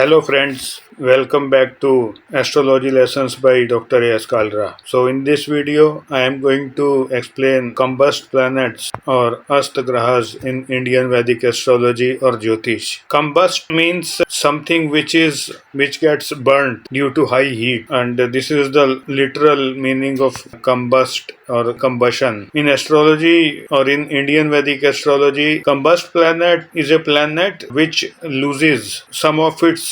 Hello friends, welcome back to Astrology Lessons by Dr.A.S.Kalra. So in this video, I am going to explain Combust planets or Ast Grahas in Indian Vedic astrology or Jyotish. Combust means something which gets burnt due to high heat, and this is the literal meaning of combust or combustion. In astrology or in Indian Vedic astrology, combust planet is a planet which loses some of its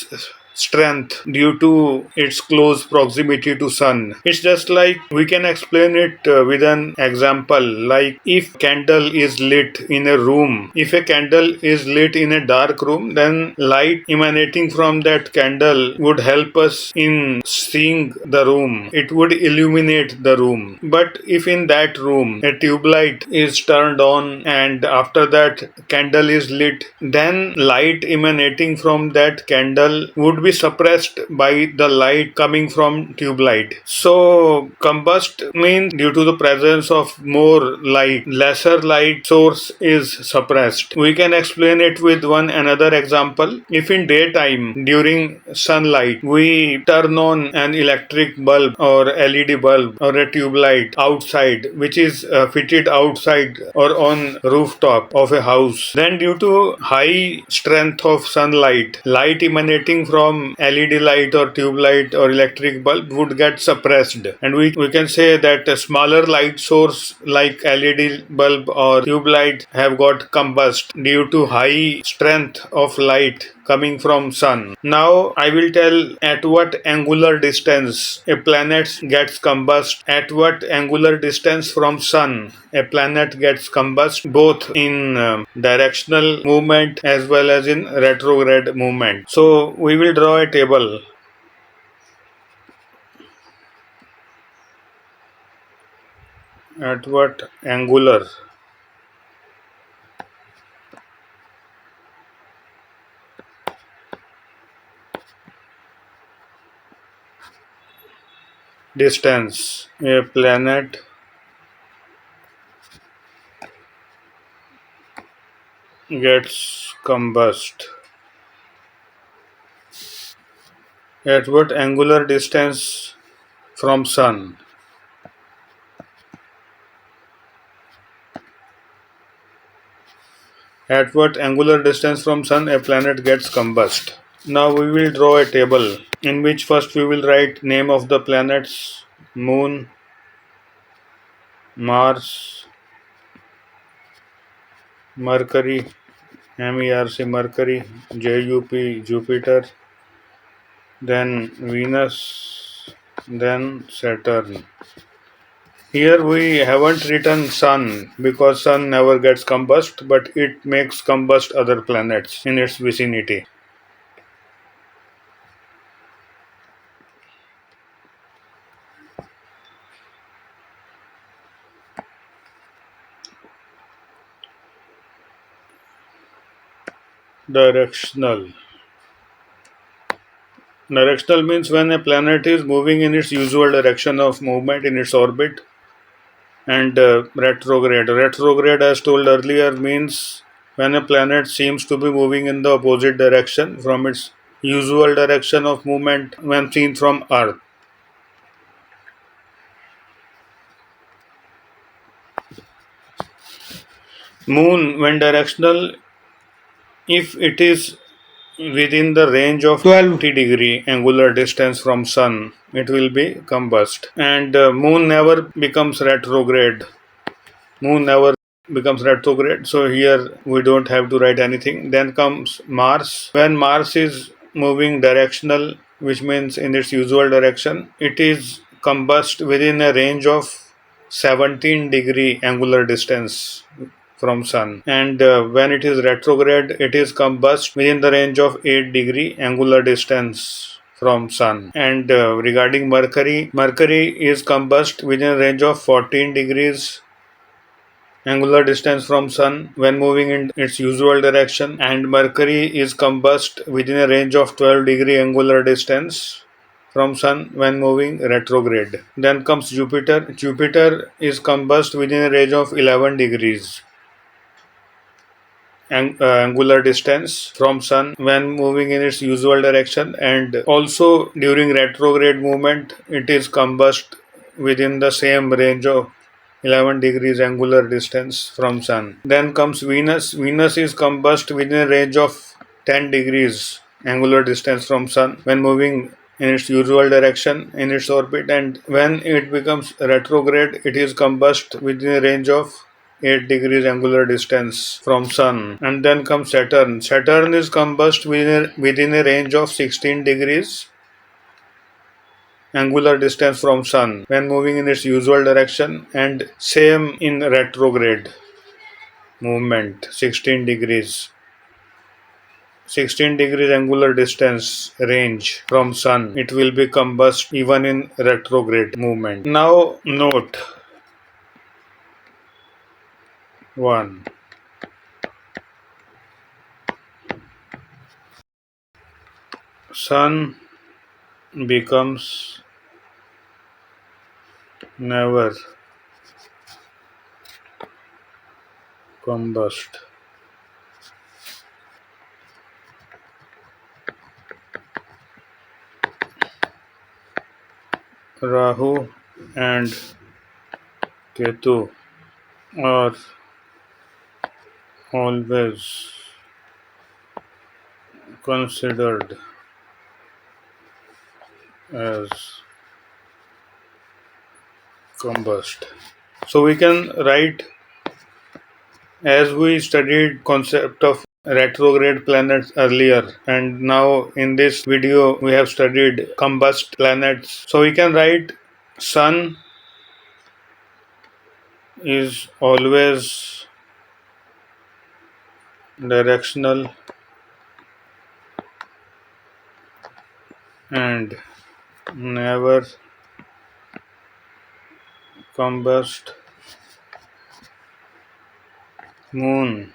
strength due to its close proximity to sun. It's just like we can explain it with an example, like if candle is lit in a room, if a candle is lit in a dark room, then light emanating from that candle would help us in seeing the room. It would illuminate the room. But if in that room a tube light is turned on and after that candle is lit, then light emanating from that candle would be suppressed by the light coming from tube light. So combust means due to the presence of more light, lesser light source is suppressed. We can explain it with one another example. If in daytime during sunlight we turn on an electric bulb or LED bulb or a tube light outside, which is fitted outside or on rooftop of a house, then due to high strength of sunlight, light emanating from LED light or tube light or electric bulb would get suppressed, and we can say that a smaller light source like LED bulb or tube light have got combust due to high strength of light coming from sun. Now I will tell at what angular distance a planet gets combust, at what angular distance from sun a planet gets combust, both in directional movement as well as in retrograde movement. So we will draw a table. At what angular distance a planet gets combust. At what angular distance from sun? At what angular distance from sun a planet gets combust? Now we will draw a table in which first we will write name of the planets: Moon, Mars, Mercury, MERC Mercury, JUP Jupiter, then Venus, then Saturn. Here we haven't written Sun because Sun never gets combust, but it makes combust other planets in its vicinity. Directional. Directional means when a planet is moving in its usual direction of movement in its orbit, and retrograde. Retrograde, as told earlier, means when a planet seems to be moving in the opposite direction from its usual direction of movement when seen from Earth. Moon, when directional, if it is within the range of 12 degree angular distance from sun, it will be combust. And moon never becomes retrograde. Moon never becomes retrograde, so here we don't have to write anything. Then comes Mars. When Mars is moving directional, which means in its usual direction, it is combust within a range of 17 degree angular distance from sun, and when it is retrograde, it is combust within the range of 8 degree angular distance from sun. And regarding Mercury is combust within a range of 14 degrees angular distance from sun when moving in its usual direction, and Mercury is combust within a range of 12 degree angular distance from sun when moving retrograde. Then comes Jupiter. Jupiter is combust within a range of 11 degrees angular distance from sun when moving in its usual direction, and also during retrograde movement it is combust within the same range of 11 degrees angular distance from sun. Then comes Venus. Venus is combust within a range of 10 degrees angular distance from sun when moving in its usual direction in its orbit, and when it becomes retrograde it is combust within a range of 8 degrees angular distance from sun. And then comes Saturn. Saturn is combust within a range of 16 degrees angular distance from sun when moving in its usual direction, and same in retrograde movement, 16 degrees angular distance range from sun, it will be combust even in retrograde movement. Now note 1. Sun becomes never combust. Rahu and Ketu are always considered as combust. So we can write, as we studied concept of retrograde planets earlier, and now in this video we have studied combust planets. So we can write sun is always directional and never combust. Moon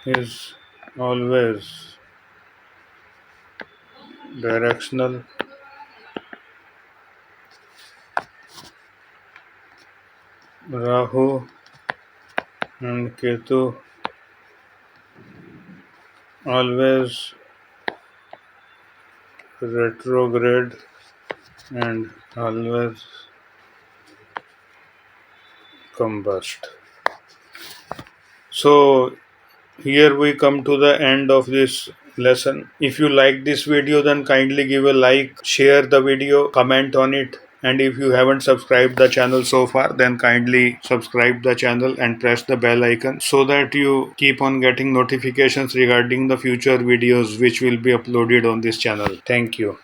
is always directional Rahu and Ketu always retrograde and always combust. So here we come to the end of this lesson. If you like this video, then kindly give a like, share the video, comment on it, and if you haven't subscribed the channel so far, then kindly subscribe the channel and press the bell icon so that you keep on getting notifications regarding the future videos which will be uploaded on this channel. Thank you.